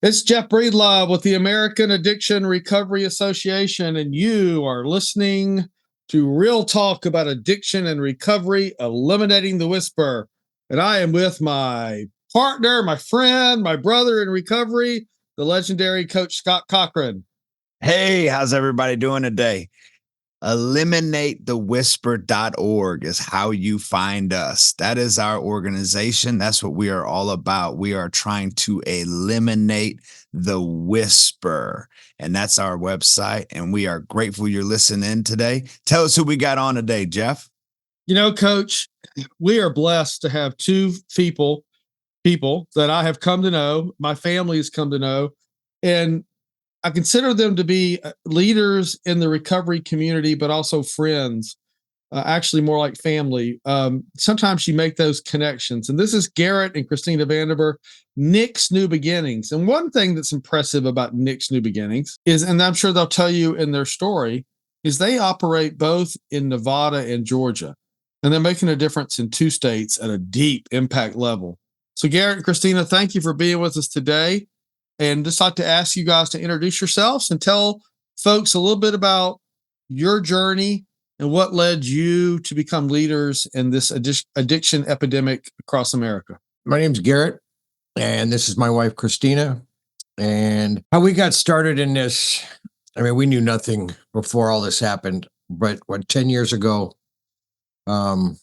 It's Jeff Breedlove with the American Addiction Recovery Association, and you are listening to Real Talk about addiction and recovery, eliminating the whisper. And I am with my partner, my friend, my brother in recovery, the legendary Coach Scott Cochran. Hey, how's everybody doing today? EliminateTheWhisper.org is how you find us. That is our organization. That's what we are all about. We are trying to eliminate the whisper, and that's our website. And we are grateful you're listening today. Tell us who we got on today, Jeff. You know, Coach, we are blessed to have two people that I have come to know, my family has come to know, and I consider them to be leaders in the recovery community, but also friends, actually more like family. Sometimes you make those connections. And this is Garrett and Christina Vanderberg, Nick's New Beginnings. And one thing that's impressive about Nick's New Beginnings is, and I'm sure they'll tell you in their story, is they operate both in Nevada and Georgia. And they're making a difference in two states at a deep impact level. So Garrett and Christina, thank you for being with us today. And just like to ask you guys to introduce yourselves and tell folks a little bit about your journey and what led you to become leaders in this addiction epidemic across America. My name's Garrett, and this is my wife, Christina. And how we got started in this, I mean, we knew nothing before all this happened, but 10 years ago, well,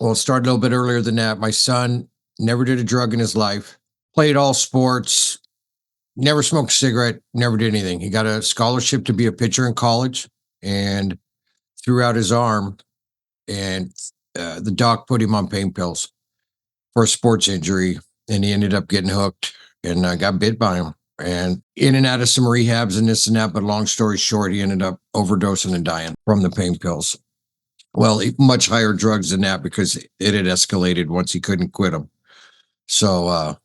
it started a little bit earlier than that. My son never did a drug in his life, played all sports, never smoked a cigarette, never did anything. He got a scholarship to be a pitcher in college and threw out his arm, and the doc put him on pain pills for a sports injury, and he ended up getting hooked and got bit by him, and in and out of some rehabs and this and that. But long story short, he ended up overdosing and dying from the pain pills. Well, much higher drugs than that because it had escalated once he couldn't quit them. So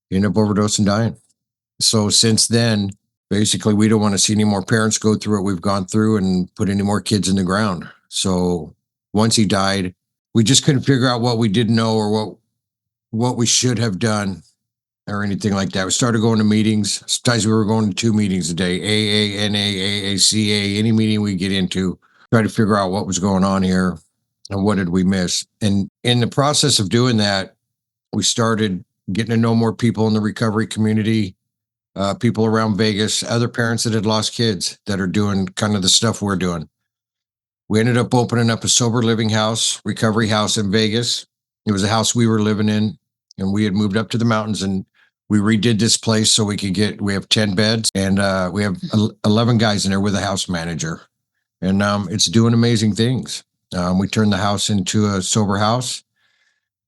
he ended up overdosing and dying. So since then, basically, we don't want to see any more parents go through what we've gone through and put any more kids in the ground. So once he died, we just couldn't figure out what we didn't know or what we should have done or anything like that. We started going to meetings. Sometimes we were going to 2 meetings a day, AA, NA, AACA, any meeting we get into, try to figure out what was going on here and what did we miss. And in the process of doing that, we started getting to know more people in the recovery community, people around Vegas, other parents that had lost kids that are doing kind of the stuff we're doing. We ended up opening up a sober living house, recovery house in Vegas. It was a house we were living in, and we had moved up to the mountains, and we redid this place so we have 10 beds, and we have 11 guys in there with a house manager, and it's doing amazing things. We turned the house into a sober house,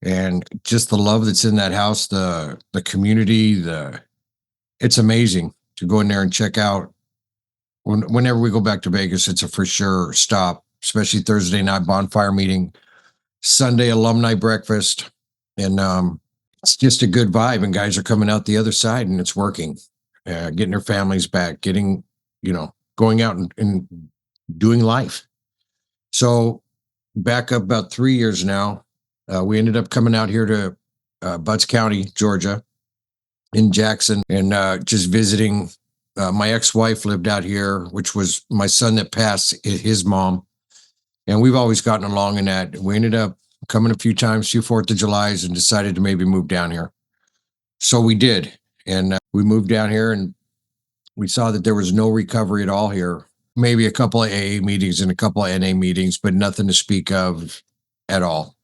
and just the love that's in that house, the community, it's amazing to go in there and check out. Whenever we go back to Vegas, it's a for sure stop, especially Thursday night bonfire meeting, Sunday alumni breakfast. And it's just a good vibe. And guys are coming out the other side and it's working, getting their families back, going out and doing life. So back up about 3 years now, we ended up coming out here to Butts County, Georgia, in Jackson, and just visiting. My ex-wife lived out here, which was my son that passed, his mom, and we've always gotten along in that. We ended up coming a few times, 4th of Julys, and decided to maybe move down here. So we did, and we moved down here, and we saw that there was no recovery at all here. Maybe a couple of AA meetings and a couple of NA meetings, but nothing to speak of at all.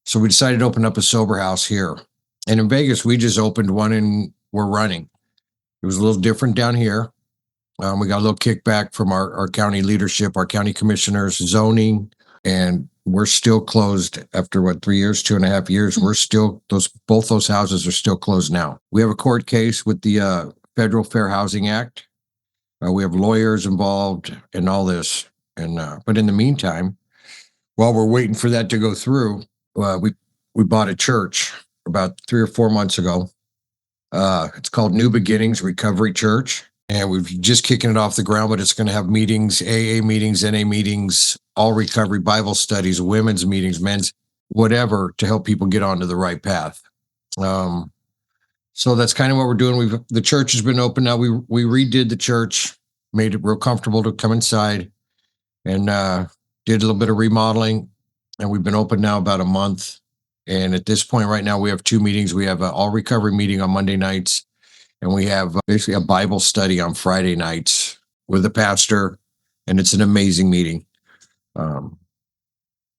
So we decided to open up a sober house here. And in Vegas, we just opened one and we're running. It was a little different down here. We got a little kickback from our county leadership, our county commissioners, zoning, and we're still closed after 3 years, 2.5 years. We're still, both those houses are still closed now. We have a court case with the Federal Fair Housing Act. We have lawyers involved in all this. And but in the meantime, while we're waiting for that to go through, we bought a church about 3 or 4 months ago. It's called New Beginnings Recovery Church, and we've just kicking it off the ground, but it's going to have meetings, AA meetings, NA meetings, all recovery Bible studies, women's meetings, men's, whatever, to help people get onto the right path. So that's kind of what we're doing. The church has been open now. We redid the church, made it real comfortable to come inside, and did a little bit of remodeling. And we've been open now about a month. And at this point, right now, we have 2 meetings. We have an all recovery meeting on Monday nights, and we have basically a Bible study on Friday nights with the pastor. And it's an amazing meeting.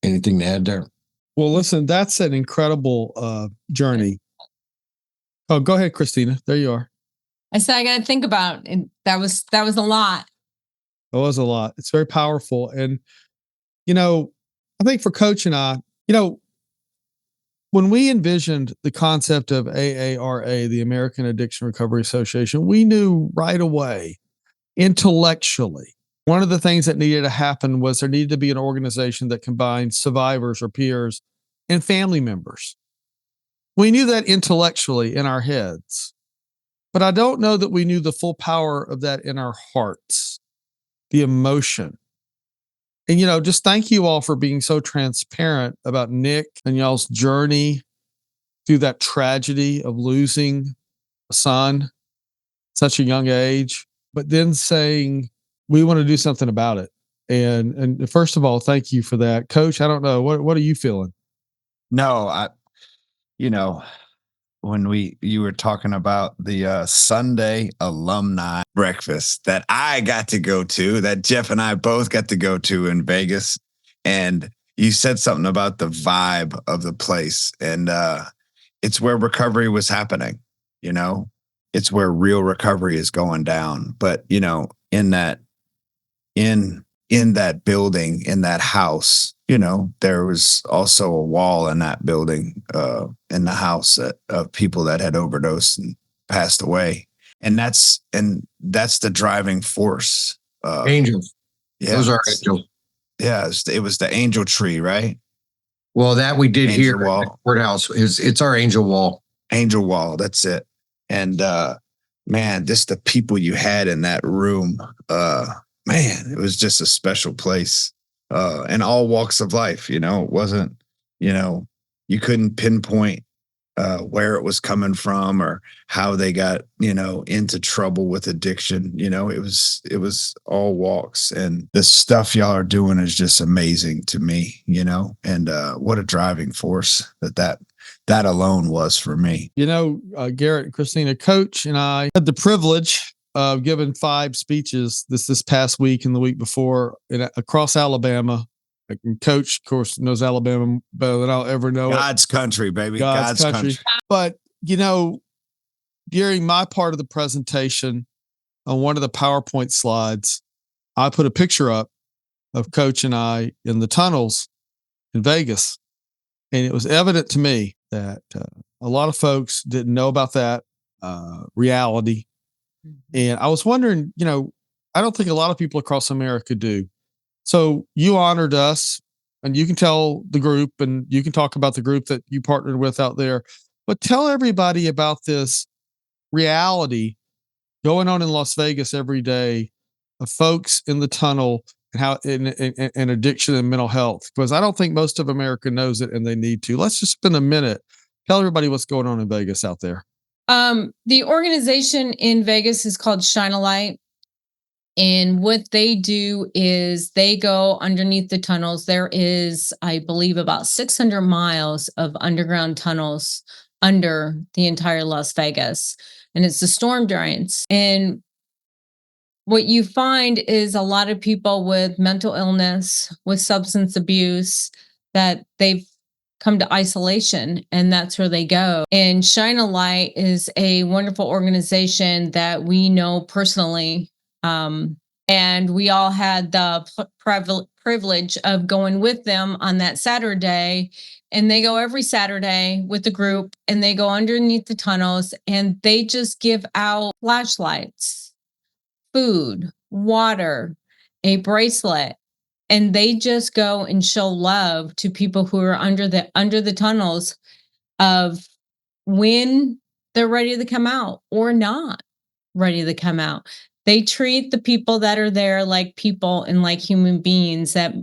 Anything to add there? Well, listen, that's an incredible journey. Oh, go ahead, Christina. There you are. I said I got to think about it. That was a lot. It was a lot. It's very powerful. And, I think for Coach and I, when we envisioned the concept of AARA, the American Addiction Recovery Association, we knew right away, intellectually, one of the things that needed to happen was there needed to be an organization that combined survivors or peers and family members. We knew that intellectually in our heads, but I don't know that we knew the full power of that in our hearts, the emotion. And, just thank you all for being so transparent about Nick and y'all's journey through that tragedy of losing a son at such a young age, but then saying, we want to do something about it. And first of all, thank you for that. Coach, I don't know. What are you feeling? No, when you were talking about the Sunday alumni breakfast that I got to go to, that Jeff and I both got to go to in Vegas, and you said something about the vibe of the place, and it's where recovery was happening. It's where real recovery is going down. But in that building, in that house, there was also a wall in that building, in the house of people that had overdosed and passed away. And that's the driving force. Angels. Yeah, those are angels. Yeah, it was the angel tree, right? Well, that we did angel here wall. at the courthouse. It's our angel wall. Angel wall, that's it. And man, just the people you had in that room, man, it was just a special place. In all walks of life, it wasn't, you couldn't pinpoint where it was coming from or how they got, into trouble with addiction. It was all walks, and the stuff y'all are doing is just amazing to me, and what a driving force that alone was for me. Garrett and Christina, Coach and I had the privilege of giving 5 speeches this past week and the week before across Alabama. And Coach, of course, knows Alabama better than I'll ever know. God's country, baby. God's country. But, during my part of the presentation on one of the PowerPoint slides, I put a picture up of Coach and I in the tunnels in Vegas. And it was evident to me that a lot of folks didn't know about that reality. And I was wondering, I don't think a lot of people across America do. So you honored us, and you can tell the group, and you can talk about the group that you partnered with out there, but tell everybody about this reality going on in Las Vegas every day of folks in the tunnel and how in addiction and mental health, because I don't think most of America knows it, and they need to. Let's just spend a minute. Tell everybody what's going on in Vegas out there. The organization in Vegas is called Shine a Light. And what they do is they go underneath the tunnels. There is, I believe, about 600 miles of underground tunnels under the entire Las Vegas. And it's the storm drains. And what you find is a lot of people with mental illness, with substance abuse, that they've come to isolation, and that's where they go. And Shine a Light is a wonderful organization that we know personally. And we all had the privilege of going with them on that Saturday. And they go every Saturday with the group, and they go underneath the tunnels, and they just give out flashlights, food, water, a bracelet. And they just go and show love to people who are under the tunnels of when they're ready to come out or not ready to come out. They treat the people that are there like people and like human beings that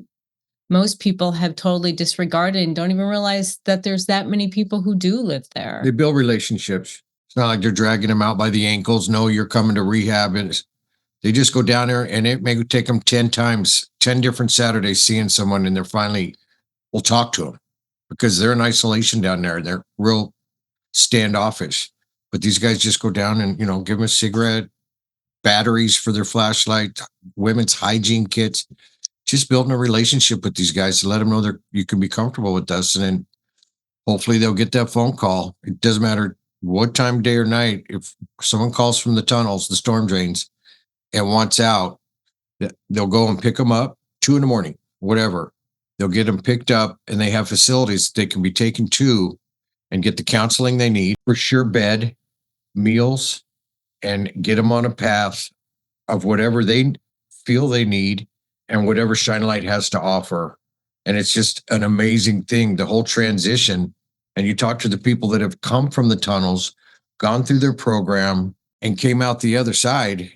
most people have totally disregarded and don't even realize that there's that many people who do live there. They build relationships. It's not like they're dragging them out by the ankles. No, you're coming to rehab. And they just go down there, and it may take them 10 times, 10 different Saturdays seeing someone, and they're finally will talk to them because they're in isolation down there. They're real standoffish. But these guys just go down and, give them a cigarette, batteries for their flashlight, women's hygiene kits, just building a relationship with these guys to let them know you can be comfortable with us. And then hopefully they'll get that phone call. It doesn't matter what time of day or night. If someone calls from the tunnels, the storm drains, and wants out, they'll go and pick them up 2 a.m, whatever. They'll get them picked up, and they have facilities they can be taken to and get the counseling they need, for sure bed, meals, and get them on a path of whatever they feel they need and whatever Shine Light has to offer. And it's just an amazing thing, the whole transition. And you talk to the people that have come from the tunnels, gone through their program, and came out the other side.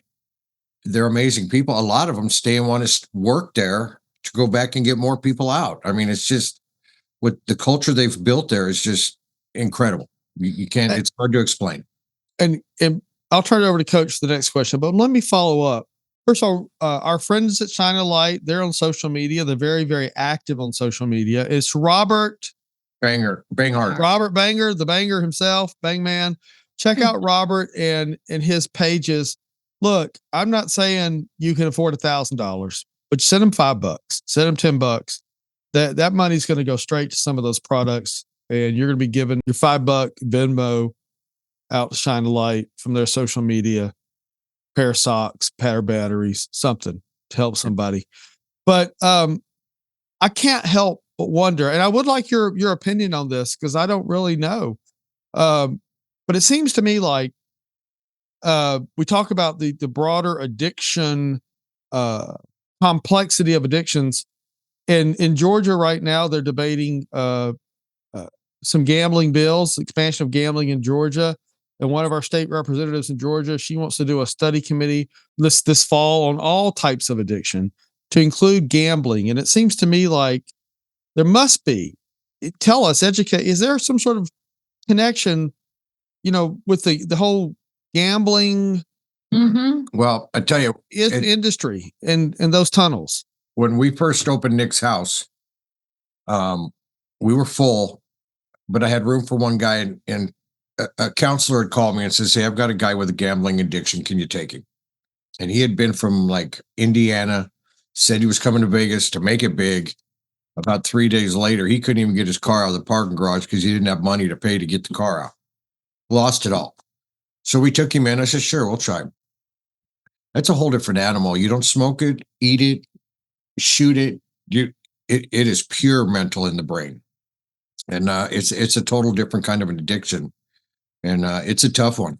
They're amazing people. A lot of them stay and want to work there to go back and get more people out. I mean, it's just what the culture they've built there is just incredible. You can't, it's hard to explain. And I'll turn it over to Coach for the next question, but let me follow up. First of all, our friends at Shine a Light, they're on social media. They're very, very active on social media. It's Robert Banghart. Robert Banger, the banger himself, Bang Man. Check out Robert and his pages. Look, I'm not saying you can afford $1,000, but send them $5, send them $10. That money's going to go straight to some of those products, and you're going to be given your $5 Venmo out to Shine a Light from their social media, pair of socks, pair of batteries, something to help somebody. But I can't help but wonder, and I would like your opinion on this because I don't really know. But it seems to me like we talk about the broader addiction complexity of addictions. And in Georgia right now, they're debating some gambling bills, expansion of gambling in Georgia. And one of our state representatives in Georgia, she wants to do a study committee this fall on all types of addiction to include gambling. And it seems to me like there must be. Tell us, educate. Is there some sort of connection, with the whole gambling? Mm-hmm. Well, I tell you, industry and those tunnels. When we first opened Nick's house, we were full, but I had room for one guy, and a counselor had called me and says, "Hey, I've got a guy with a gambling addiction. Can you take him?" And he had been from like Indiana, said he was coming to Vegas to make it big. About 3 days later, he couldn't even get his car out of the parking garage because he didn't have money to pay to get the car out. Lost it all. So we took him in. I said, "Sure, we'll try him." That's a whole different animal. You don't smoke it, eat it, shoot it. It is pure mental in the brain. And it's a total different kind of an addiction. And it's a tough one.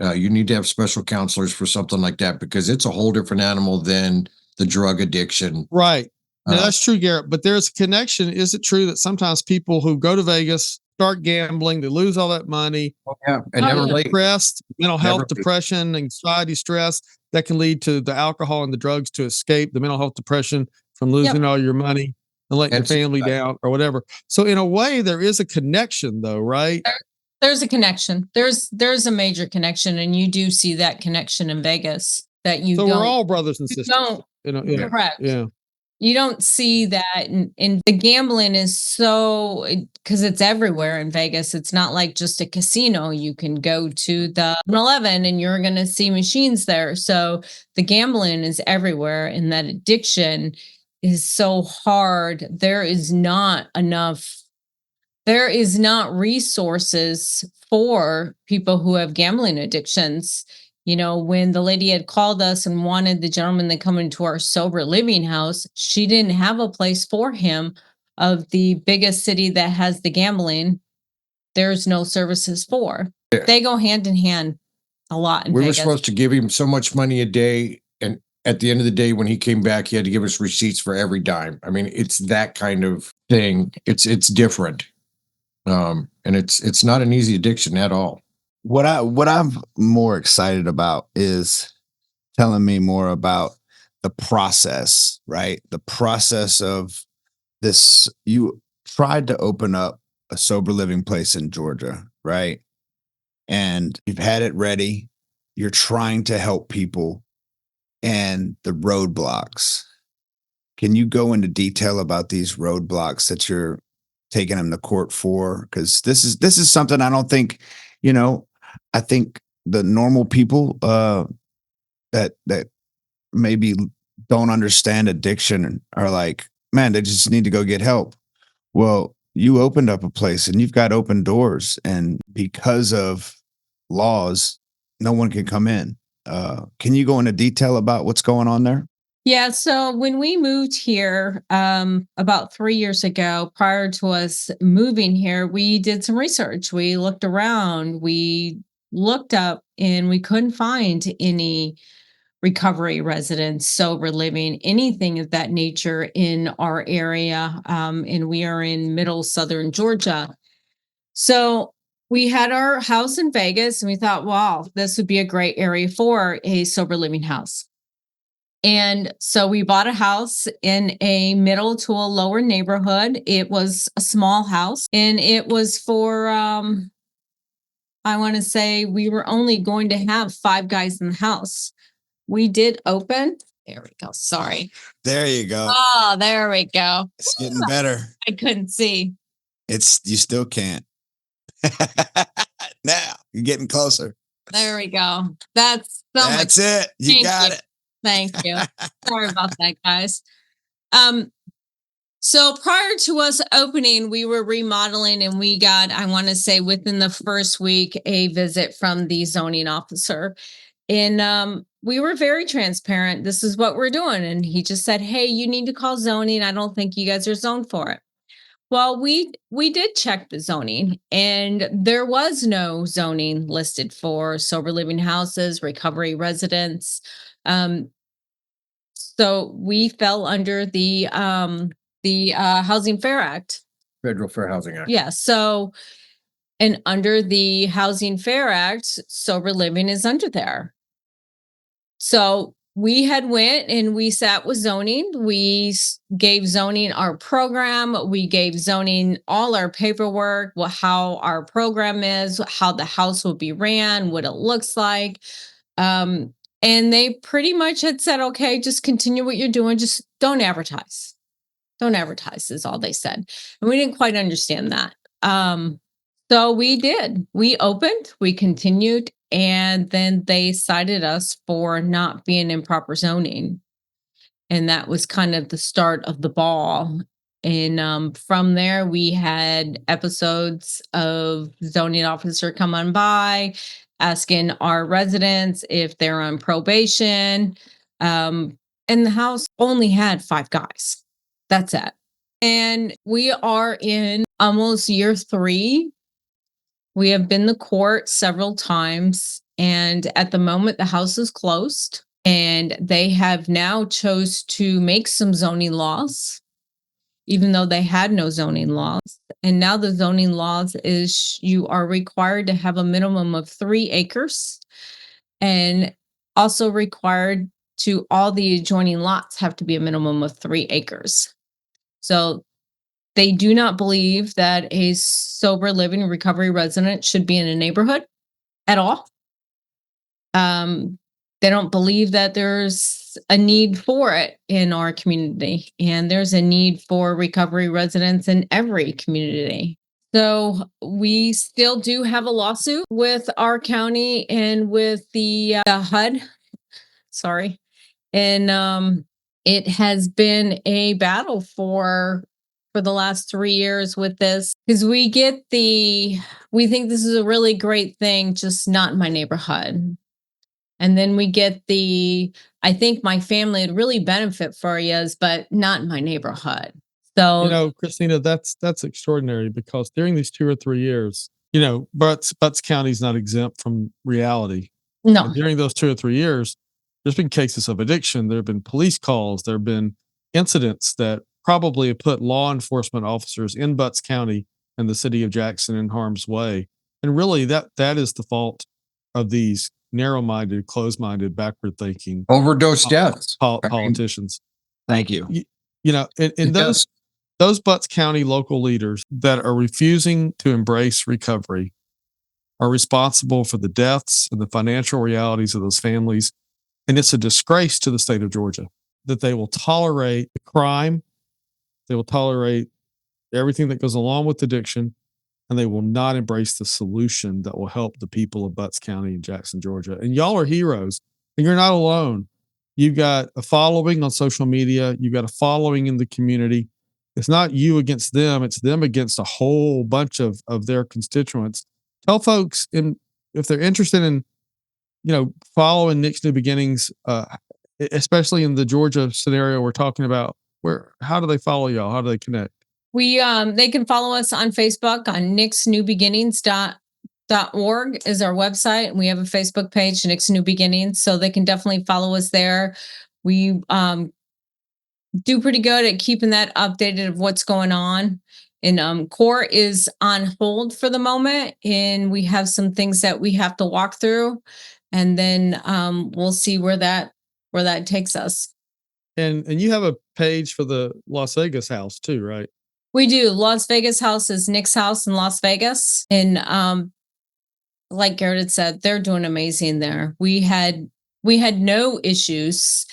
You need to have special counselors for something like that because it's a whole different animal than the drug addiction. Right. No, that's true, Garrett. But there's a connection. Is it true that sometimes people who go to Vegas start gambling, they lose all that money? Oh, yeah. And never depressed, mental health, Never depression, anxiety, stress that can lead to the alcohol and the drugs to escape the mental health depression from losing all your money and letting your family down or whatever. So in a way, there is a connection though, right? There's a connection. There's a major connection, and you do see that connection in Vegas that you So don't. we're all brothers and sisters. Correct. Yeah. You don't see that in the gambling is so because it's everywhere in Vegas. It's not like just a casino. You can go to the 7-Eleven and you're going to see machines there. So the gambling is everywhere, and that addiction is so hard. There is not resources for people who have gambling addictions. When the lady had called us and wanted the gentleman to come into our sober living house, she didn't have a place for him. Of the biggest city that has the gambling, there's no services for. Yeah. They go hand in hand a lot in We Vegas. were supposed to give him so much money a day. And at the end of the day, when he came back, he had to give us receipts for every dime. I mean, it's that kind of thing. It's different. And it's not an easy addiction at all. What I'm more excited about is telling me more about the process, right? The process of this. You tried to open up a sober living place in Georgia, right? and you've had it ready. You're trying to help people, and the roadblocks. Can you go into detail about these roadblocks that you're taking them to court for? Because this is something I don't think, I think the normal people that maybe don't understand addiction are like, man, they just need to go get help. Well, you opened up a place and you've got open doors, and because of laws, no one can come in. Can you go into detail about what's going on there? Yeah, so when we moved here about 3 years ago, prior to us moving here, we did some research. We looked around, we looked up, and we couldn't find any recovery residents, sober living, anything of that nature in our area. And we are in middle southern Georgia. So we had our house in Vegas, and we thought, wow, this would be a great area for a sober living house. And so we bought a house in a middle to a lower neighborhood. It was a small house, and it was for, I want to say we were only going to have 5 guys in the house. We did open. There we go. Sorry. There you go. Oh, there we go. It's getting better. I couldn't see. You still can't. Now you're getting closer. There we go. That's so much. That's it. You Thank got you. it. Thank you. Sorry about that, guys. So prior to us opening, we were remodeling, and we got, I want to say within the first week, a visit from the zoning officer. And we were very transparent. This is what we're doing. And he just said, hey, you need to call zoning. I don't think you guys are zoned for it. Well, we did check the zoning, and there was no zoning listed for sober living houses, recovery residents. So we fell under the Housing Fair Act. Federal Fair Housing Act. Yeah. So, and under the Housing Fair Act, sober living is under there. So we had went and we sat with zoning. We gave zoning our program. We gave zoning all our paperwork, how our program is, how the house will be ran, what it looks like. And they pretty much had said, okay, just continue what you're doing. Just don't advertise. Don't advertise is all they said. And we didn't quite understand that. So we did. We opened, we continued, and then they cited us for not being in proper zoning. And that was kind of the start of the ball. And from there, we had episodes of zoning officer come on by, asking our residents if they're on probation. And the house only had 5 guys. That's it. And we are in almost year 3. We have been to court several times. And at the moment, the house is closed. And they have now chose to make some zoning laws, even though they had no zoning laws. And now the zoning laws is you are required to have a minimum of 3 acres, and also required to all the adjoining lots have to be a minimum of 3 acres. So they do not believe that a sober living recovery resident should be in a neighborhood at all. They don't believe that there's a need for it in our community, and there's a need for recovery residents in every community. So we still do have a lawsuit with our county and with the HUD. Sorry. And it has been a battle for the last 3 years with this, because we think this is a really great thing, just not in my neighborhood. And then we get I think my family would really benefit for you, but not in my neighborhood. So, Christina, that's extraordinary, because during these 2 or 3 years, Butts County is not exempt from reality. no. And during those 2 or 3 years, there's been cases of addiction. There have been police calls. There have been incidents that probably have put law enforcement officers in Butts County and the city of Jackson in harm's way. And really, that is the fault of these narrow-minded, closed-minded, backward-thinking Overdose deaths. politicians. Thank you. And those Butts County local leaders that are refusing to embrace recovery are responsible for the deaths and the financial realities of those families. And it's a disgrace to the state of Georgia that they will tolerate the crime, they will tolerate everything that goes along with addiction, and they will not embrace the solution that will help the people of Butts County and Jackson, Georgia. And y'all are heroes, and you're not alone. You've got a following on social media, you've got a following in the community. It's not you against them, it's them against a whole bunch of their constituents. Tell folks if they're interested in, following Nick's New Beginnings, especially in the Georgia scenario we're talking about, how do they follow y'all? How do they connect? They can follow us on Facebook on nicksnewbeginnings.org is our website. And we have a Facebook page, Nick's New Beginnings. So they can definitely follow us there. We do pretty good at keeping that updated of what's going on. And CORE is on hold for the moment. And we have some things that we have to walk through. And then we'll see where that takes us. And you have a page for the Las Vegas house too, right? We do. Las Vegas house is Nick's house in Las Vegas. And like Garrett had said, they're doing amazing there. We had no issues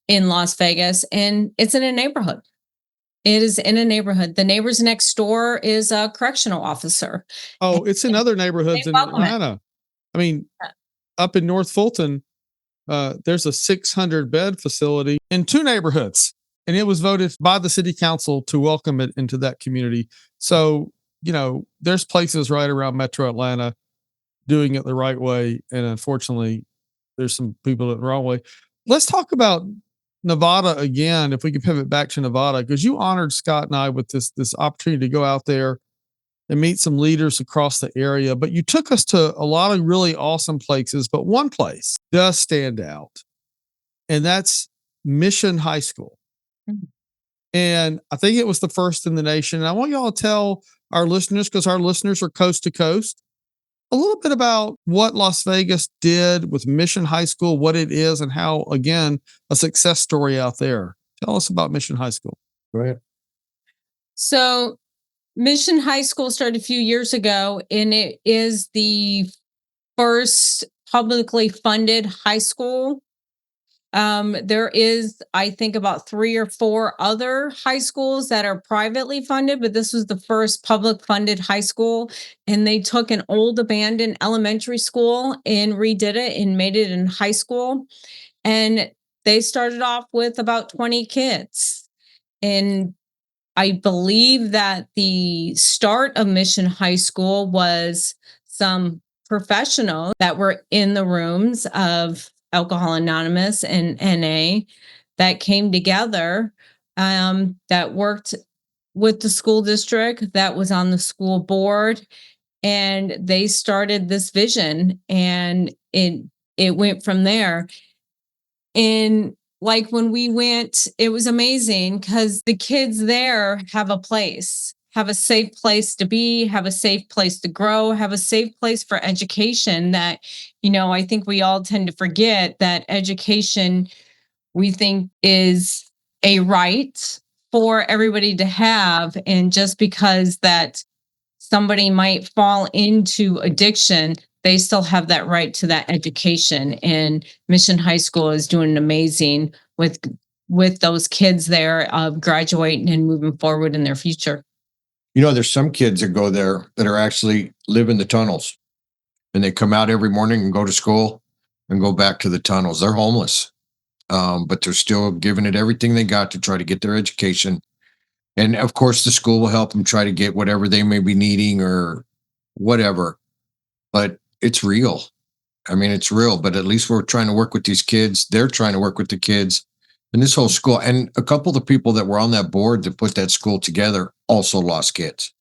in Las Vegas, and it's in a neighborhood. It is in a neighborhood. The neighbors next door is a correctional officer. Oh, it's in other neighborhoods in Atlanta. I mean, up in North Fulton, there's a 600 bed facility in 2 neighborhoods, and it was voted by the city council to welcome it into that community. So, there's places right around Metro Atlanta doing it the right way. And unfortunately, there's some people doing it the wrong way. Let's talk about Nevada again, if we can pivot back to Nevada, because you honored Scott and I with this opportunity to go out there and meet some leaders across the area. But you took us to a lot of really awesome places, but one place does stand out, and that's Mission High School. Mm-hmm. And I think it was the first in the nation. And I want y'all to tell our listeners, because our listeners are coast to coast, a little bit about what Las Vegas did with Mission High School, what it is, and how, again, a success story out there. Tell us about Mission High School. Go ahead. So Mission High School started a few years ago, and it is the first publicly funded high school. There is, I think, about 3 or 4 other high schools that are privately funded, but this was the first public funded high school. And they took an old abandoned elementary school and redid it and made it in high school. And they started off with about 20 kids. And I believe that the start of Mission High School was some professionals that were in the rooms of Alcohol Anonymous and NA that came together, that worked with the school district, that was on the school board, and they started this vision, and it went from there. And like when we went, it was amazing because the kids there have a safe place to be, have a safe place to grow, have a safe place for education that, I think we all tend to forget that education, we think, is a right for everybody to have. And just because that somebody might fall into addiction, they still have that right to that education. And Mission High School is doing amazing with those kids there of graduating and moving forward in their future. There's some kids that go there that are actually live in the tunnels, and they come out every morning and go to school and go back to the tunnels. They're homeless, but they're still giving it everything they got to try to get their education. And of course, the school will help them try to get whatever they may be needing or whatever. But it's real. I mean, it's real, but at least we're trying to work with these kids. They're trying to work with the kids. And this whole school, and a couple of the people that were on that board that put that school together also lost kids.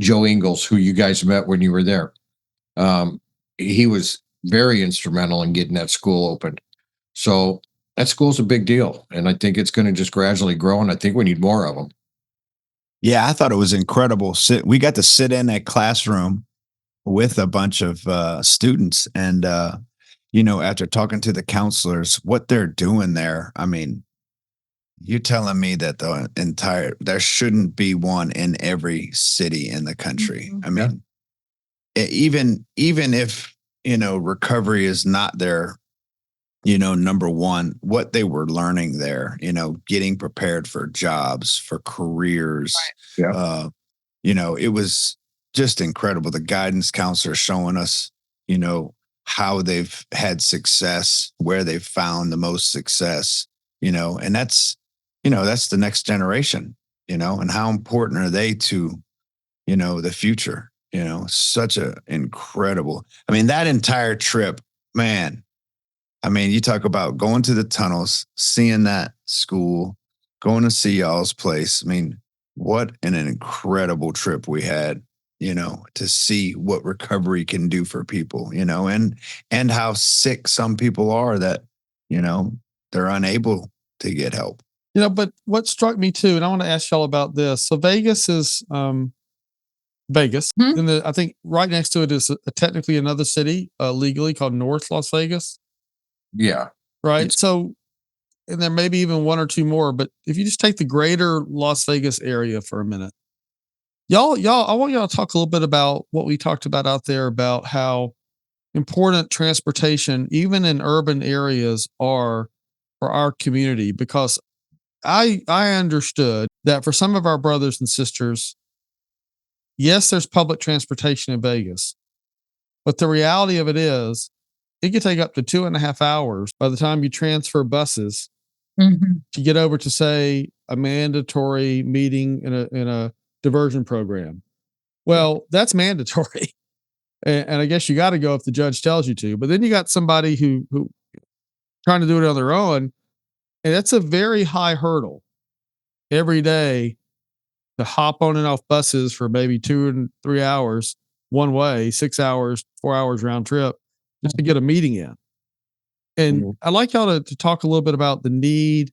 Joe Ingles, who you guys met when you were there, he was very instrumental in getting that school opened. So that school's a big deal. And I think it's going to just gradually grow. And I think we need more of them. Yeah, I thought it was incredible. We got to sit in a classroom with a bunch of students. And, after talking to the counselors, what they're doing there, I mean, you're telling me that there shouldn't be one in every city in the country. I mean, even if, recovery is not their, number one, what they were learning there, getting prepared for jobs, for careers. Yeah. It was just incredible. The guidance counselor showing us, how they've had success, where they've found the most success, and that's the next generation, and how important are they to, the future, such a incredible, I mean, that entire trip, man. I mean, you talk about going to the tunnels, seeing that school, going to see y'all's place. I mean, what an incredible trip we had, to see what recovery can do for people, and how sick some people are that, they're unable to get help. But what struck me too, and I want to ask y'all about this. So Vegas is Vegas, Mhm. and I think right next to it is technically another city legally called North Las Vegas, Yeah. right? It's- So, and there may be even one or two more, but if you just take the greater Las Vegas area for a minute, I want y'all to talk a little bit about what we talked about out there about how important transportation, even in urban areas, are for our community. Because I understood that for some of our brothers and sisters, yes, there's public transportation in Vegas, but the reality of it is, it could take up to 2.5 hours by the time you transfer buses Mhm. to get over to, say, a mandatory meeting in a diversion program. Well, that's mandatory. And I guess you got to go if the judge tells you to. But then you got somebody who trying to do it on their own, and that's a very high hurdle every day to hop on and off buses for maybe 2 and 3 hours one way, 6 hours, 4 hours round trip just to get a meeting in. And Mhm. I'd like y'all to talk a little bit about the need,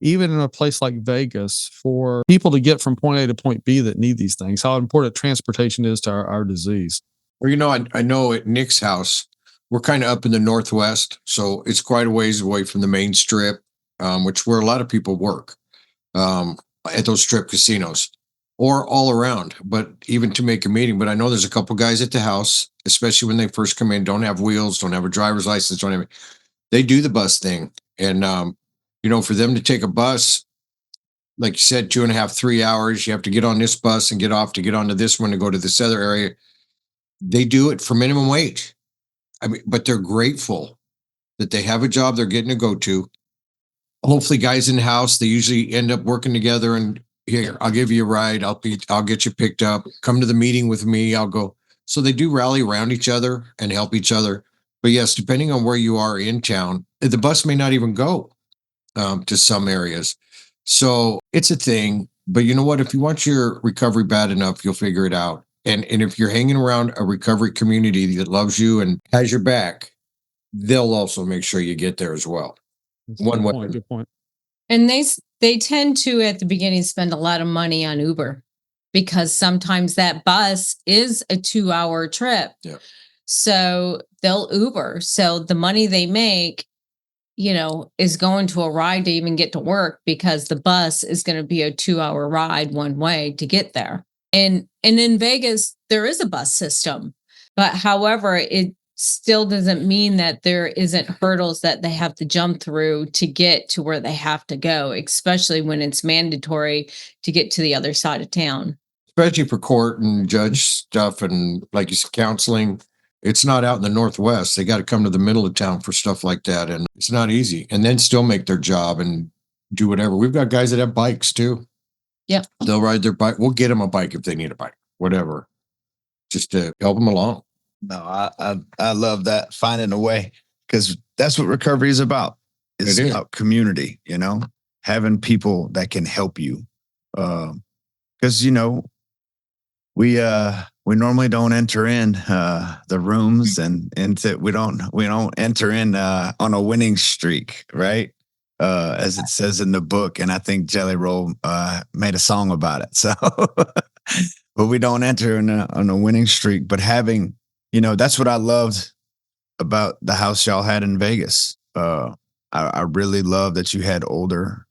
even in a place like Vegas, for people to get from point A to point B that need these things, how important transportation is to our disease. Well, I know at Nick's house, we're kind of up in the Northwest. So it's quite a ways away from the main strip, which where a lot of people work um, at those strip casinos or all around, but even to make a meeting. But I know there's a couple guys at the house, especially when they first come in, don't have wheels, don't have a driver's license, don't have, they do the bus thing. And, for them to take a bus, like you said, 2.5, 3 hours, you have to get on this bus and get off to get onto this one to go to this other area. They do it for minimum wage. I mean, but they're grateful that they have a job they're getting to go to. Hopefully, guys in the house, they usually end up working together and here, I'll give you a ride. I'll get you picked up. Come to the meeting with me. I'll go. So they do rally around each other and help each other. But yes, depending on where you are in town, the bus may not even go to some areas. So it's a thing. But you know what? If you want your recovery bad enough, you'll figure it out. And if you're hanging around a recovery community that loves you and has your back, they'll also make sure you get there as well. One way. Good point. And they tend to at the beginning spend a lot of money on Uber because sometimes that bus is a 2-hour trip. Yeah. So they'll Uber. So the money they make, is going to a ride to even get to work because the bus is going to be a 2-hour ride one way to get there. And in Vegas, there is a bus system, but however, it still doesn't mean that there isn't hurdles that they have to jump through to get to where they have to go, especially when it's mandatory to get to the other side of town. Especially for court and judge stuff and like you said, counseling. It's not out in the Northwest. They got to come to the middle of town for stuff like that. And it's not easy. And then still make their job and do whatever. We've got guys that have bikes too. Yeah. They'll ride their bike. We'll get them a bike if they need a bike, whatever, just to help them along. No, I love that, finding a way, because that's what recovery is about. It's It is. about community, having people that can help you. Because we normally don't enter in the rooms and into we don't enter in on a winning streak, right? As it says in the book, and I think Jelly Roll made a song about it. So, but we don't enter on a winning streak. But having, that's what I loved about the house y'all had in Vegas. I really love that you had older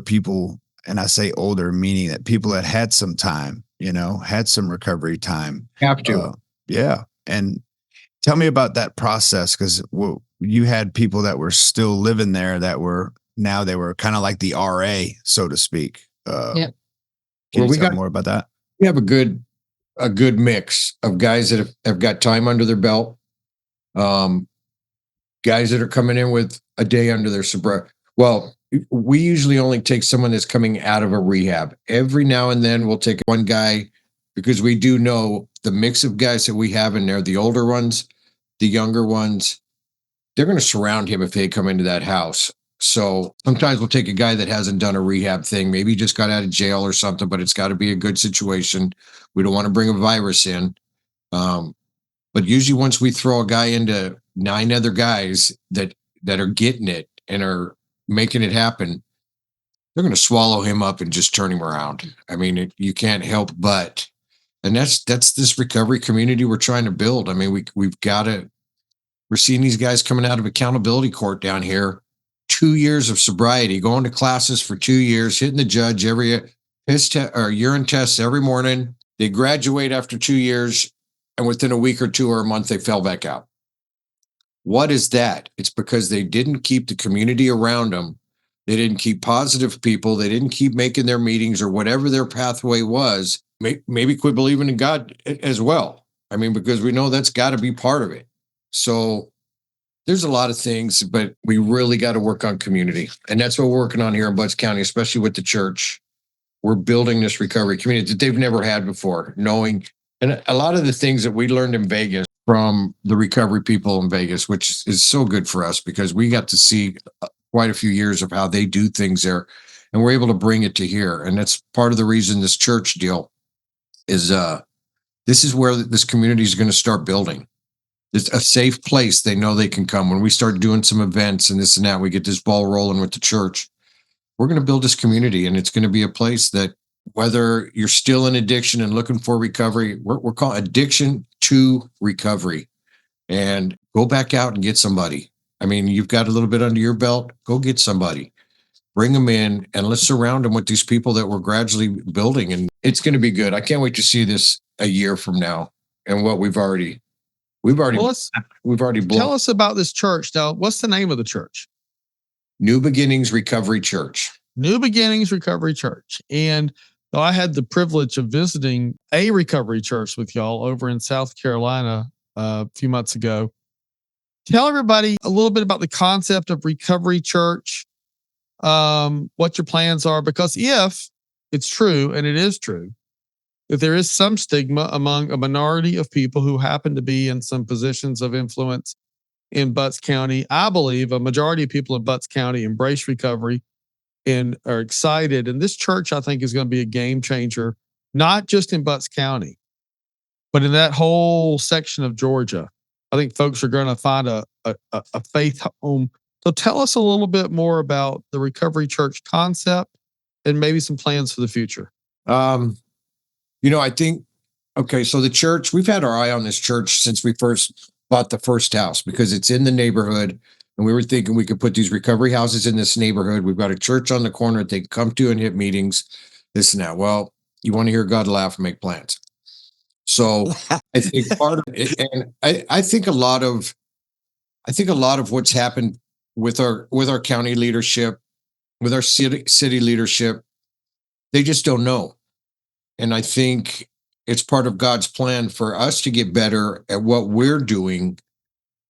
people, and I say older meaning that people that had some time, had some recovery time. Have to. Yeah. And tell me about that process, because you had people that were still living there that were they were kind of like the RA, so to speak. Yep. Can Well, you tell me more about that? we have a good mix of guys that have got time under their belt. Guys that are coming in with a day under their sobriety. Well, we usually only take someone that's coming out of a rehab. Every now and then we'll take one guy, because we do know the mix of guys that we have in there, the older ones, the younger ones, they're going to surround him if they come into that house. So sometimes we'll take a guy that hasn't done a rehab thing. Maybe he just got out of jail or something, but it's got to be a good situation. We don't want to bring a virus in. But usually once we throw a guy into 9 other guys that are getting it and are making it happen, they're going to swallow him up and just turn him around. I mean, you can't help but. And that's this recovery community we're trying to build. I mean, we're seeing these guys coming out of accountability court down here, 2 years of sobriety, going to classes for 2 years, hitting the judge every urine tests every morning. They graduate after 2 years, and within a week or 2 or a month, they fell back out. What is that? It's because they didn't keep the community around them. They didn't keep positive people. They didn't keep making their meetings or whatever their pathway was. Maybe quit believing in God as well. I mean, because we know that's got to be part of it. So there's a lot of things, but we really got to work on community. And that's what we're working on here in Butts County, especially with the church. We're building this recovery community that they've never had before, and a lot of the things that we learned in Vegas from the recovery people in Vegas, which is so good for us because we got to see quite a few years of how they do things there, and we're able to bring it to here. And that's part of the reason this church deal is this is where this community is going to start building. It's a safe place. They know they can come. When we start doing some events and this and that, we get this ball rolling with the church. We're going to build this community, and it's going to be a place that, whether you're still in addiction and looking for recovery, we're calling addiction to recovery, and go back out and get somebody. I mean, you've got a little bit under your belt, go get somebody, bring them in, and let's surround them with these people that we're gradually building. And it's going to be good. I can't wait to see this a year from now and what we've already Well, blown. tell us about this church. Now, what's the name of the church? New Beginnings Recovery Church. New Beginnings Recovery Church. And I had the privilege of visiting a recovery church with y'all over in South Carolina a few months ago. Tell everybody a little bit about the concept of recovery church, what your plans are, because if it's true, and it is true, that there is some stigma among a minority of people who happen to be in some positions of influence in Butts County, I believe a majority of people in Butts County embrace recovery and are excited. And this church, I think, is going to be a game changer, not just in Butts County, but in that whole section of Georgia. I think folks are going to find a faith home. So tell us a little bit more about the recovery church concept and maybe some plans for the future. I think, okay, so the church, we've had our eye on this church since we first bought the first house because it's in the neighborhood. And we were thinking we could put these recovery houses in this neighborhood. We've got a church on the corner that they can come to and hit meetings, this and that. Well, you want to hear God laugh and make plans. So I think part of it, and I think a lot of what's happened with our county leadership, with our city leadership, they just don't know. And I think it's part of God's plan for us to get better at what we're doing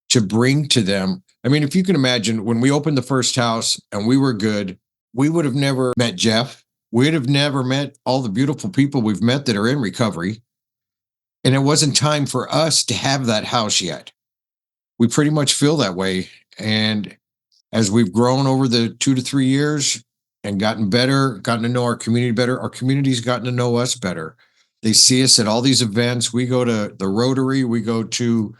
to bring to them. I mean, if you can imagine, when we opened the first house and we were good, we would have never met Jeff. We'd have never met all the beautiful people we've met that are in recovery. And it wasn't time for us to have that house yet. We pretty much feel that way. And as we've grown over the 2 to 3 years and gotten better, gotten to know our community better, our community's gotten to know us better. They see us at all these events. We go to the Rotary. We go to,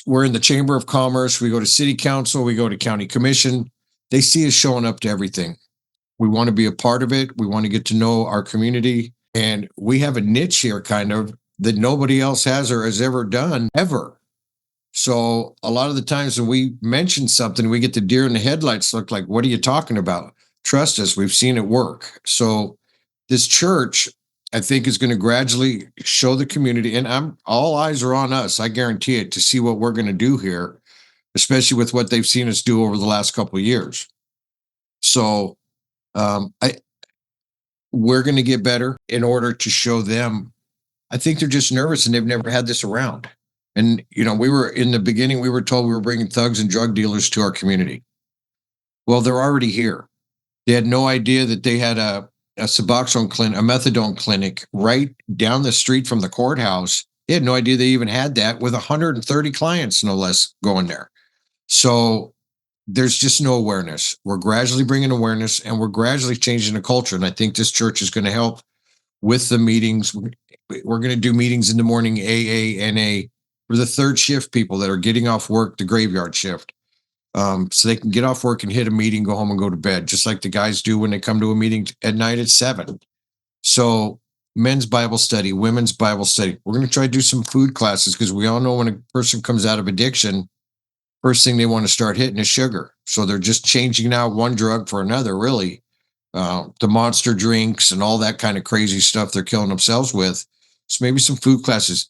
we're in the Chamber of Commerce. We go to City Council. We go to County Commission. They see us showing up to everything. We want to be a part of it. We want to get to know our community. And we have a niche here kind of that nobody else has or has ever done ever. So a lot of the times when we mention something, we get the deer in the headlights look like, what are you talking about? Trust us, we've seen it work. So this church, I think is going to gradually show the community, and all eyes are on us. I guarantee it, to see what we're going to do here, especially with what they've seen us do over the last couple of years. So, I we're going to get better in order to show them. I think they're just nervous and they've never had this around. And we were in the beginning, we were told we were bringing thugs and drug dealers to our community. Well, they're already here. They had no idea that they had a Suboxone clinic, a methadone clinic right down the street from the courthouse. They had no idea they even had that, with 130 clients, no less, going there. So there's just no awareness. We're gradually bringing awareness, and we're gradually changing the culture. And I think this church is going to help with the meetings. We're going to do meetings in the morning, AA, NA, for the third shift people that are getting off work, the graveyard shift. So they can get off work and hit a meeting, go home and go to bed, just like the guys do when they come to a meeting at night at 7. So men's Bible study, women's Bible study. We're going to try to do some food classes, because we all know when a person comes out of addiction, first thing they want to start hitting is sugar. So they're just changing out one drug for another, really. The monster drinks and all that kind of crazy stuff they're killing themselves with. So maybe some food classes.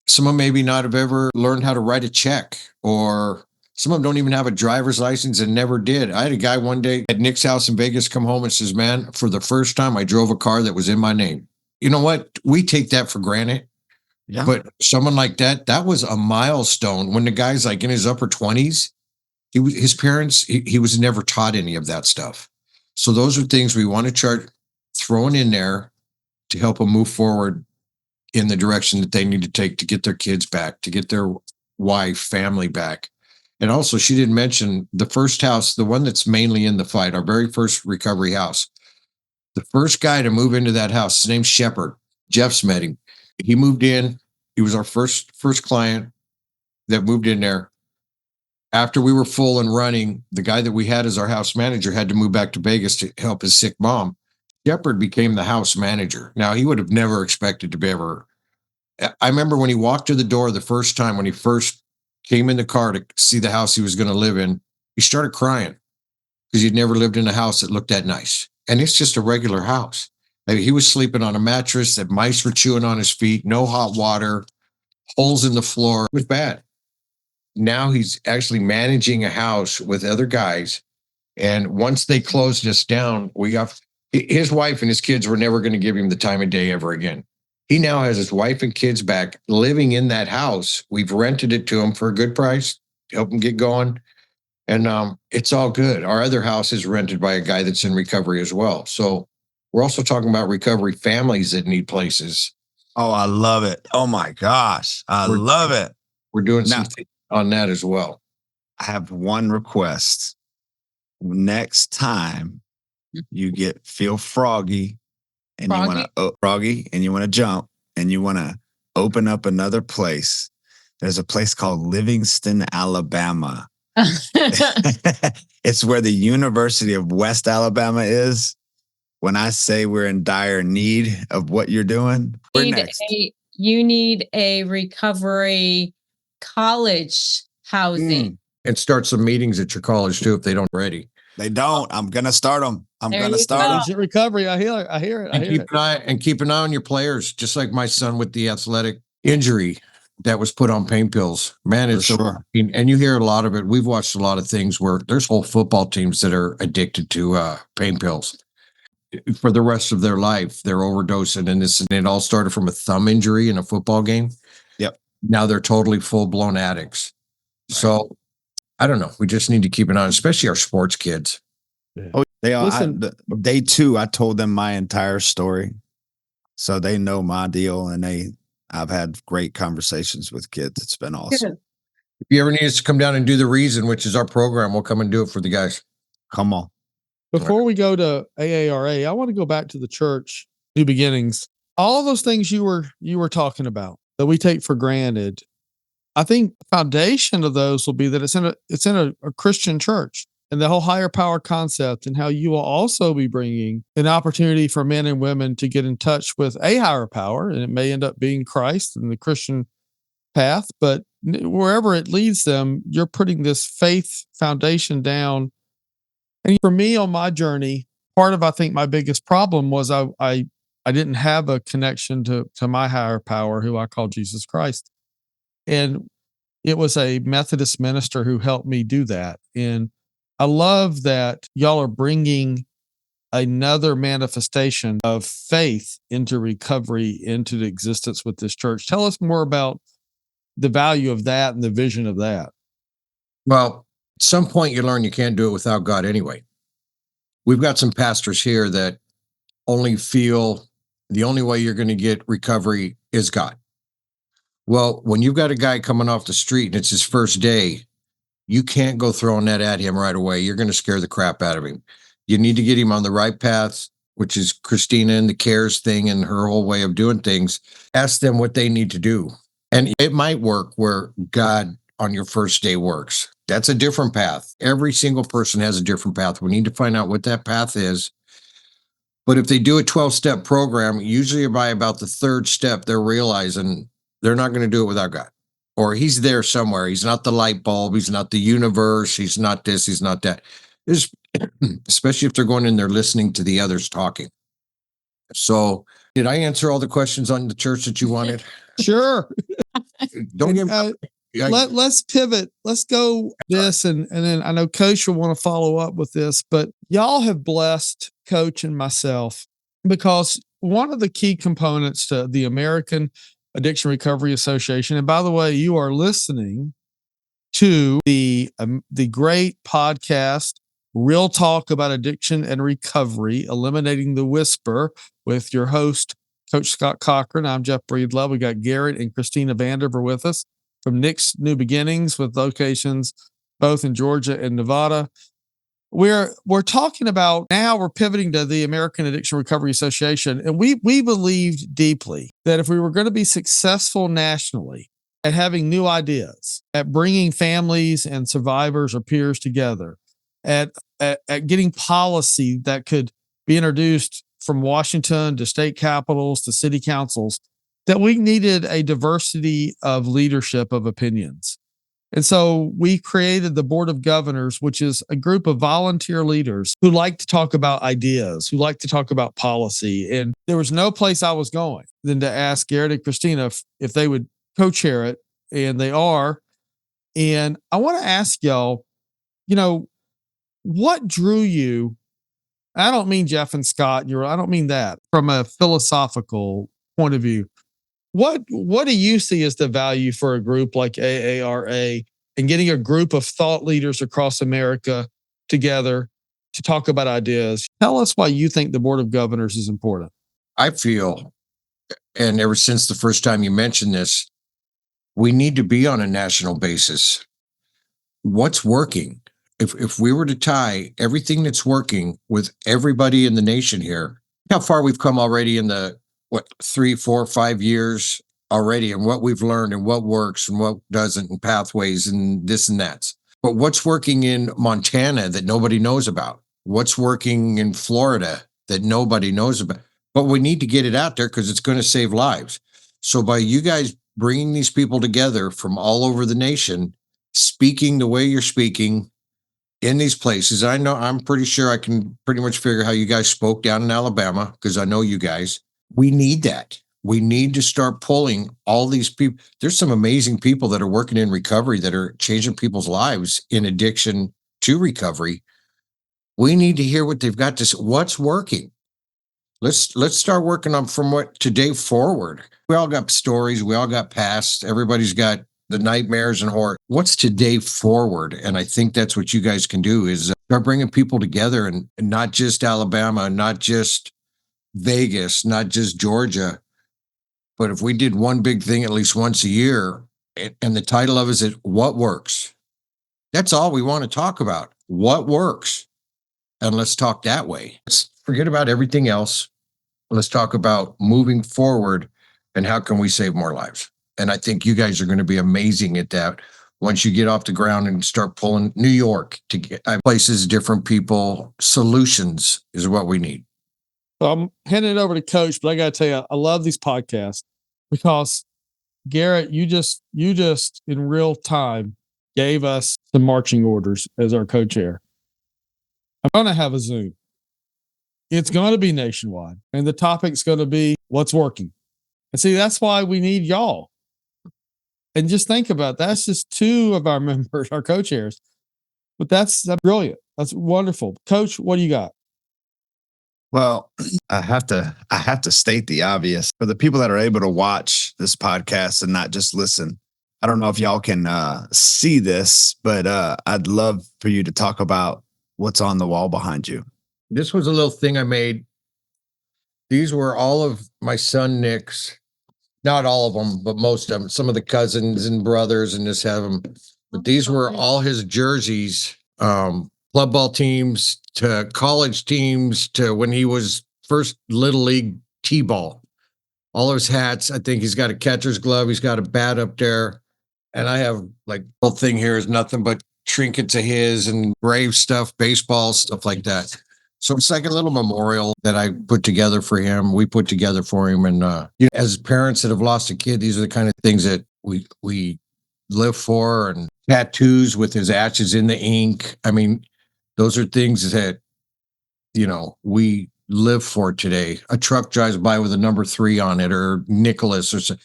Some of them maybe not have ever learned how to write a check, or some of them don't even have a driver's license and never did. I had a guy one day at Nick's house in Vegas come home and says, "Man, for the first time, I drove a car that was in my name." You know what? We take that for granted. Yeah. But someone like that was a milestone. When the guy's like in his upper 20s, his parents, he was never taught any of that stuff. So those are things we want to start throwing in there to help them move forward in the direction that they need to take to get their kids back, to get their wife, family back. And also, she didn't mention the first house, the one that's mainly in the fight, our very first recovery house. The first guy to move into that house, his name's Shepherd. Jeff's met him. He moved in. He was our first client that moved in there. After we were full and running, the guy that we had as our house manager had to move back to Vegas to help his sick mom. Shepherd became the house manager. Now, he would have never expected to be ever. I remember when he walked to the door the first time, when he first came in the car to see the house he was going to live in, he started crying because he'd never lived in a house that looked that nice. And it's just a regular house. I mean, he was sleeping on a mattress that mice were chewing on his feet, no hot water, holes in the floor. It was bad. Now he's actually managing a house with other guys. And once they closed us down, his wife and his kids were never going to give him the time of day ever again. He now has his wife and kids back living in that house. We've rented it to him for a good price, help him get going. And it's all good. Our other house is rented by a guy that's in recovery as well. So we're also talking about recovery families that need places. Oh, I love it. Oh my gosh. I love it. We're doing something on that as well. I have one request. Next time you feel froggy and you want to jump and you want to open up another place. There's a place called Livingston, Alabama. It's where the University of West Alabama is. When I say we're in dire need of what you're doing, we're next. You need a recovery college housing. And start some meetings at your college too if they don't already. They don't. I'm gonna start them. Legit recovery. I hear it. Keep an eye on your players, just like my son with the athletic injury that was put on pain pills. Man, it's sure. And you hear a lot of it. We've watched a lot of things where there's whole football teams that are addicted to pain pills for the rest of their life. They're overdosing, and it all started from a thumb injury in a football game. Yep. Now they're totally full-blown addicts. Right. So I don't know. We just need to keep an eye on, especially our sports kids. Yeah. Oh, they are. Day 2, I told them my entire story, so they know my deal, and I've had great conversations with kids. It's been awesome. Yeah. If you ever need us to come down and do the Reason, which is our program, we'll come and do it for the guys. Come on. Before we go to AARA, I want to go back to the church, New Beginnings. All of those things you were talking about that we take for granted. I think the foundation of those will be that it's in a Christian church, and the whole higher power concept, and how you will also be bringing an opportunity for men and women to get in touch with a higher power, and it may end up being Christ and the Christian path, but wherever it leads them, you're putting this faith foundation down. And for me on my journey, part of, I think, my biggest problem was I I didn't have a connection to my higher power, who I call Jesus Christ. And it was a Methodist minister who helped me do that. And I love that y'all are bringing another manifestation of faith into recovery, into the existence with this church. Tell us more about the value of that and the vision of that. Well, at some point you learn you can't do it without God anyway. We've got some pastors here that only feel the only way you're going to get recovery is God. Well, when you've got a guy coming off the street and it's his first day, you can't go throwing that at him right away. You're going to scare the crap out of him. You need to get him on the right path, which is Christina and the CARES thing and her whole way of doing things. Ask them what they need to do. And it might work where God on your first day works. That's a different path. Every single person has a different path. We need to find out what that path is. But if they do a 12-step program, usually by about the third step, they're realizing they're not going to do it without God. Or he's there somewhere. He's not the light bulb. He's not the universe. He's not this. He's not that. There's, especially if they're going in there listening to the others talking. So did I answer all the questions on the church that you wanted? Sure. Don't get Let's pivot. Let's go this, and then I know Coach will want to follow up with this, but y'all have blessed Coach and myself because one of the key components to the American Addiction Recovery Association, and by the way, you are listening to the great podcast Real Talk About Addiction and Recovery, Eliminating the Whisper, with your host Coach Scott Cochran. I'm Jeff Breedlove. We got Garrett and Christina Vanderver with us from Nick's New Beginnings, with locations both in Georgia and Nevada. We're talking about, now we're pivoting to the American Addiction Recovery Association, and we believed deeply that if we were going to be successful nationally at having new ideas, at bringing families and survivors or peers together, at getting policy that could be introduced from Washington to state capitals to city councils, that we needed a diversity of leadership of opinions. And so we created the Board of Governors, which is a group of volunteer leaders who like to talk about ideas, who like to talk about policy. And there was no place I was going than to ask Garrett and Christina if they would co-chair it, and they are. And I want to ask y'all, what drew you? I don't mean Jeff and Scott. I don't mean that from a philosophical point of view. What do you see as the value for a group like AARA and getting a group of thought leaders across America together to talk about ideas? Tell us why you think the Board of Governors is important. I feel, and ever since the first time you mentioned this, we need to be on a national basis. What's working? If we were to tie everything that's working with everybody in the nation here, how far we've come already in the 3, 4, 5 years already, and what we've learned and what works and what doesn't, and pathways and this and that. But what's working in Montana that nobody knows about? What's working in Florida that nobody knows about? But we need to get it out there because it's going to save lives. So by you guys bringing these people together from all over the nation, speaking the way you're speaking in these places, I'm pretty sure I can pretty much figure how you guys spoke down in Alabama, because I know you guys. We need that. We need to start pulling all these people. There's some amazing people that are working in recovery that are changing people's lives in addiction to recovery. We need to hear what they've got to say. What's working? Let's start working on from what today forward. We all got stories. We all got past. Everybody's got the nightmares and horror. What's today forward? And I think that's what you guys can do, is start bringing people together, and not just Alabama, not just Vegas, not just Georgia, but if we did one big thing at least once a year, and the title of it is What Works? That's all we want to talk about. What works? And let's talk that way. Let's forget about everything else. Let's talk about moving forward and how can we save more lives. And I think you guys are going to be amazing at that once you get off the ground and start pulling New York to get places, different people. Solutions is what we need. So I'm handing it over to Coach, but I got to tell you, I love these podcasts because Garrett, you just in real time gave us the marching orders as our co-chair. I'm going to have a Zoom. It's going to be nationwide. And the topic's going to be what's working. And see, that's why we need y'all. And just think about it, that's just two of our members, our co-chairs. But that's brilliant. That's wonderful. Coach, what do you got? Well, I have to state the obvious for the people that are able to watch this podcast and not just listen. I don't know if y'all can see this, but I'd love for you to talk about what's on the wall behind you. This was a little thing I made. These were all of my son Nick's, not all of them, but most of them. Some of the cousins and brothers, and just have them. But these were all his jerseys, club ball teams to college teams to when he was first little league t-ball. All of his hats. I think he's got a catcher's glove. He's got a bat up there. And I have like the whole thing here is nothing but trinkets of his and Brave stuff, baseball, stuff like that. So it's like a little memorial that I put together for him. We put together for him. And as parents that have lost a kid, these are the kind of things that we live for. And tattoos with his ashes in the ink. I mean, those are things that, we live for today. A truck drives by with a number 3 on it, or Nicholas, or so.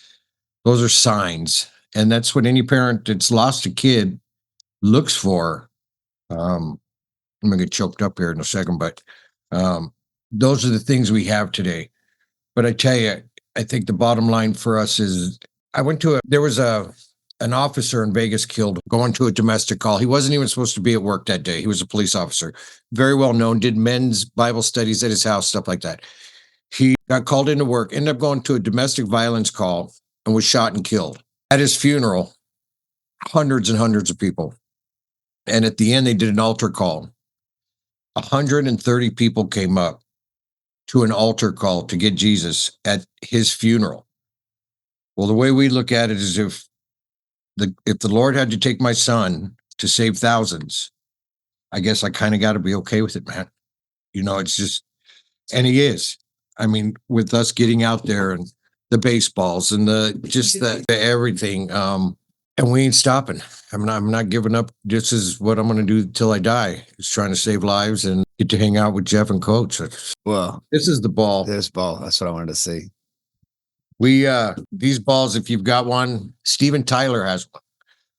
Those are signs. And that's what any parent that's lost a kid looks for. I'm going to get choked up here in a second, but those are the things we have today. But I tell you, I think the bottom line for us is there was an officer in Vegas killed going to a domestic call. He wasn't even supposed to be at work that day. He was a police officer, very well known, did men's Bible studies at his house, stuff like that. He got called into work, ended up going to a domestic violence call, and was shot and killed. At his funeral, hundreds and hundreds of people. And at the end, they did an altar call. 130 people came up to an altar call to get Jesus at his funeral. Well, the way we look at it is if the Lord had to take my son to save thousands, I guess I kind of got to be okay with it, man. It's just, and he is. I mean, with us getting out there and the baseballs and the everything, and we ain't stopping. I'm not giving up. This is what I'm going to do till I die. It's trying to save lives and get to hang out with Jeff and Coach. Well, This is the ball. this ball. That's what I wanted to see. These balls, if you've got one, Steven Tyler has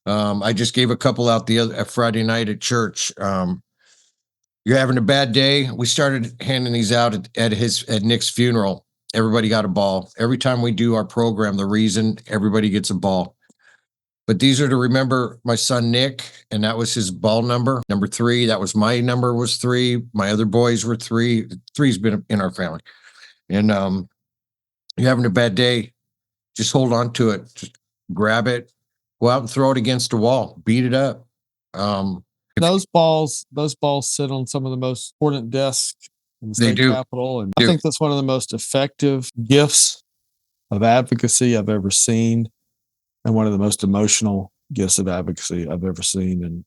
one. I just gave a couple out the other Friday night at church. You're having a bad day. We started handing these out at Nick's funeral. Everybody got a ball. Every time we do our program, the reason everybody gets a ball. But these are to remember my son Nick, and that was his ball number 3. That was my number, was 3. My other boys were 3. 3's been in our family. And you're having a bad day, just hold on to it. Just grab it, go out and throw it against a wall, beat it up. Those balls sit on some of the most important desks in the state capitol. And I think that's one of the most effective gifts of advocacy I've ever seen, and one of the most emotional gifts of advocacy I've ever seen. And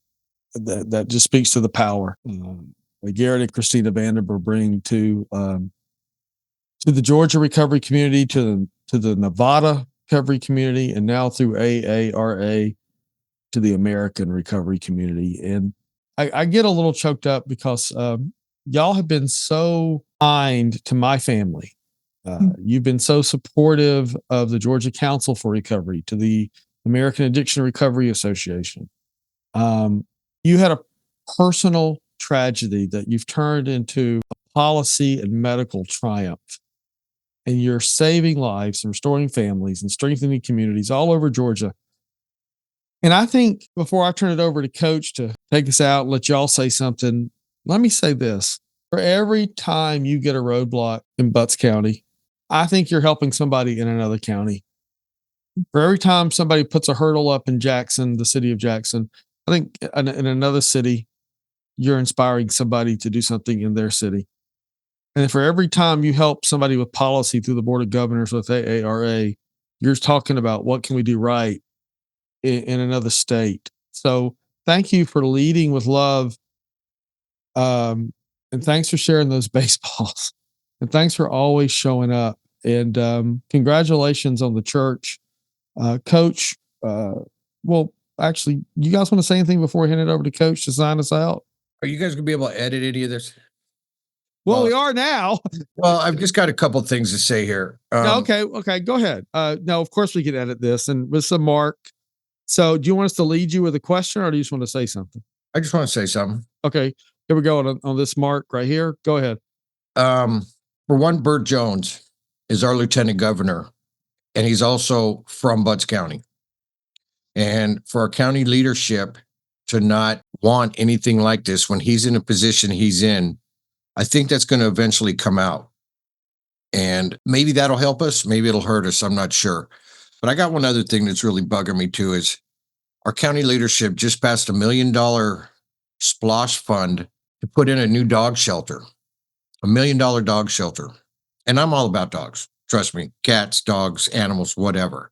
that just speaks to the power that Garrett and Christina Vandenberg bring to the Georgia recovery community, to the Nevada recovery community, and now through AARA to the American recovery community. And I get a little choked up because y'all have been so kind to my family. You've been so supportive of the Georgia Council for Recovery, to the American Addiction Recovery Association. You had a personal tragedy that you've turned into a policy and medical triumph. And you're saving lives and restoring families and strengthening communities all over Georgia. And I think before I turn it over to Coach to take us out and let y'all say something, let me say this. For every time you get a roadblock in Butts County, I think you're helping somebody in another county. For every time somebody puts a hurdle up in Jackson, the city of Jackson, I think in another city, you're inspiring somebody to do something in their city. And for every time you help somebody with policy through the Board of Governors with AARA, you're talking about what can we do right in another state. So thank you for leading with love. And thanks for sharing those baseballs. And thanks for always showing up. And congratulations on the church. Coach, well, actually, you guys want to say anything before we hand it over to Coach to sign us out? Are you guys going to be able to edit any of this? Well, we are now. Well, I've just got a couple things to say here. No, okay, go ahead. No, of course we can edit this and with some mark. So do you want us to lead you with a question or do you just want to say something? I just want to say something. Okay, here we go on this mark right here. Go ahead. For one, Burt Jones is our lieutenant governor, and he's also from Butts County. And for our county leadership to not want anything like this when he's in a position he's in, I think that's going to eventually come out. And maybe that'll help us. Maybe it'll hurt us. I'm not sure. But I got one other thing that's really bugging me too is our county leadership just passed $1 million splosh fund to put in a new dog shelter, $1 million dog shelter. And I'm all about dogs. Trust me, cats, dogs, animals, whatever.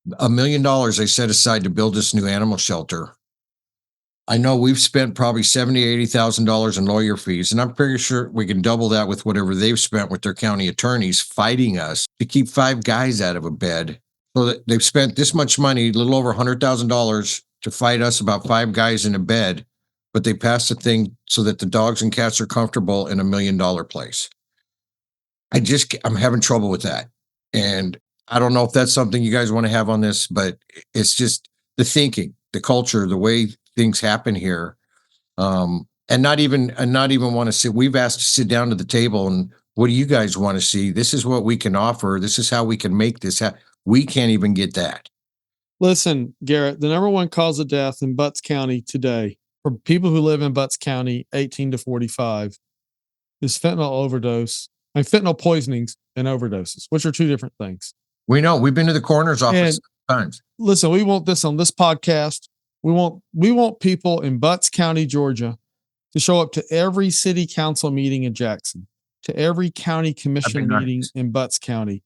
$1 million they set aside to build this new animal shelter. I know we've spent probably $70,000-$80,000 in lawyer fees, and I'm pretty sure we can double that with whatever they've spent with their county attorneys fighting us to keep 5 guys out of a bed. So that they've spent this much money, a little over $100,000, to fight us about 5 guys in a bed, but they passed the thing so that the dogs and cats are comfortable in $1 million place. I'm having trouble with that. And I don't know if that's something you guys want to have on this, but it's just the thinking, the culture, the way things happen here. And not even want to sit. We've asked to sit down to the table and what do you guys want to see? This is what we can offer. This is how we can make this happen. We can't even get that. Listen, Garrett, the number one cause of death in Butts County today for people who live in Butts County, 18 to 45, is fentanyl overdose. Fentanyl poisonings and overdoses, which are 2 different things. We know. We've been to the coroner's office times. Listen, we want this on this podcast. We want people in Butts County, Georgia, to show up to every city council meeting in Jackson, to every county commission meeting in Butts County.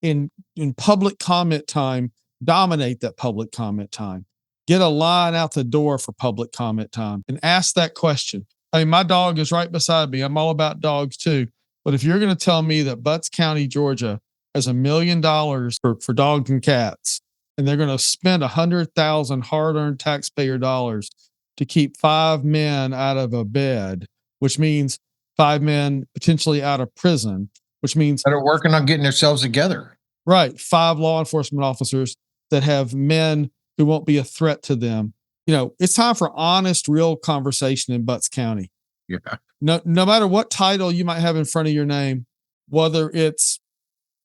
In public comment time, dominate that public comment time. Get a line out the door for public comment time and ask that question. I mean, my dog is right beside me. I'm all about dogs too. But if you're going to tell me that Butts County, Georgia has $1 million for dogs and cats, and they're going to spend 100,000 hard-earned taxpayer dollars to keep 5 men out of a bed, which means 5 men potentially out of prison, which means that are working on getting themselves together. Right. 5 law enforcement officers that have men who won't be a threat to them. You know, it's time for honest, real conversation in Butts County. Yeah. No matter what title you might have in front of your name, no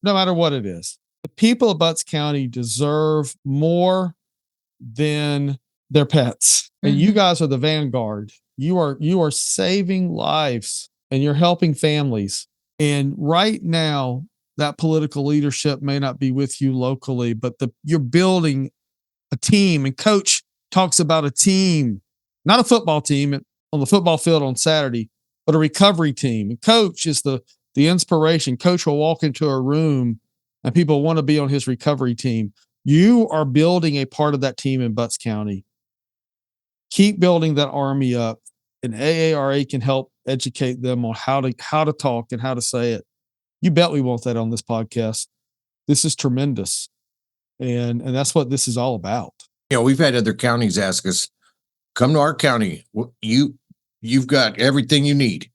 matter what it is, the people of Butts County deserve more than their pets. And you guys are the vanguard. You are saving lives and you're helping families. And right now, that political leadership may not be with you locally, but you're building a team. And Coach talks about a team, not a football team on the football field on Saturday, but a recovery team. And Coach is the inspiration. Coach will walk into a room and people want to be on his recovery team. You are building a part of that team in Butts County. Keep building that army up, and AARA can help educate them on how to talk and how to say it. You bet we want that on this podcast. This is tremendous. And that's what this is all about. You know, we've had other counties ask us, come to our county. You've got everything you need.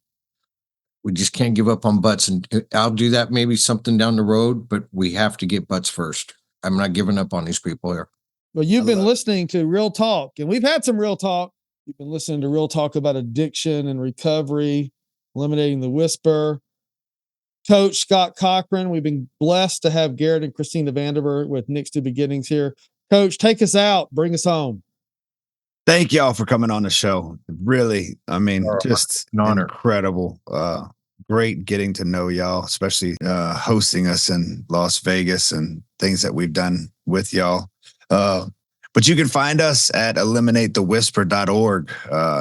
We just can't give up on Butts. And I'll do that maybe something down the road, but we have to get Butts first. I'm not giving up on these people here. Well, you've been listening to Real Talk, and we've had some Real Talk. You've been listening to Real Talk about addiction and recovery, eliminating the whisper. Coach Scott Cochran, we've been blessed to have Garrett and Christina Vanderberg with Next to Beginnings here. Coach, take us out. Bring us home. Thank y'all for coming on the show. Really, I mean, just an honor. Incredible. Great getting to know y'all, especially hosting us in Las Vegas and things that we've done with y'all. But you can find us at eliminatethewhisper.org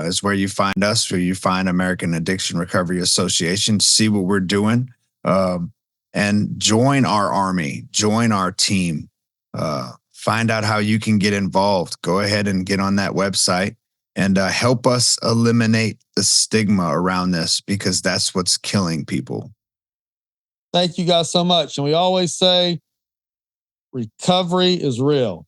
is where you find us, where you find American Addiction Recovery Association, see what we're doing, and join our army, join our team. Find out how you can get involved. Go ahead and get on that website and help us eliminate the stigma around this, because that's what's killing people. Thank you guys so much. And we always say recovery is real.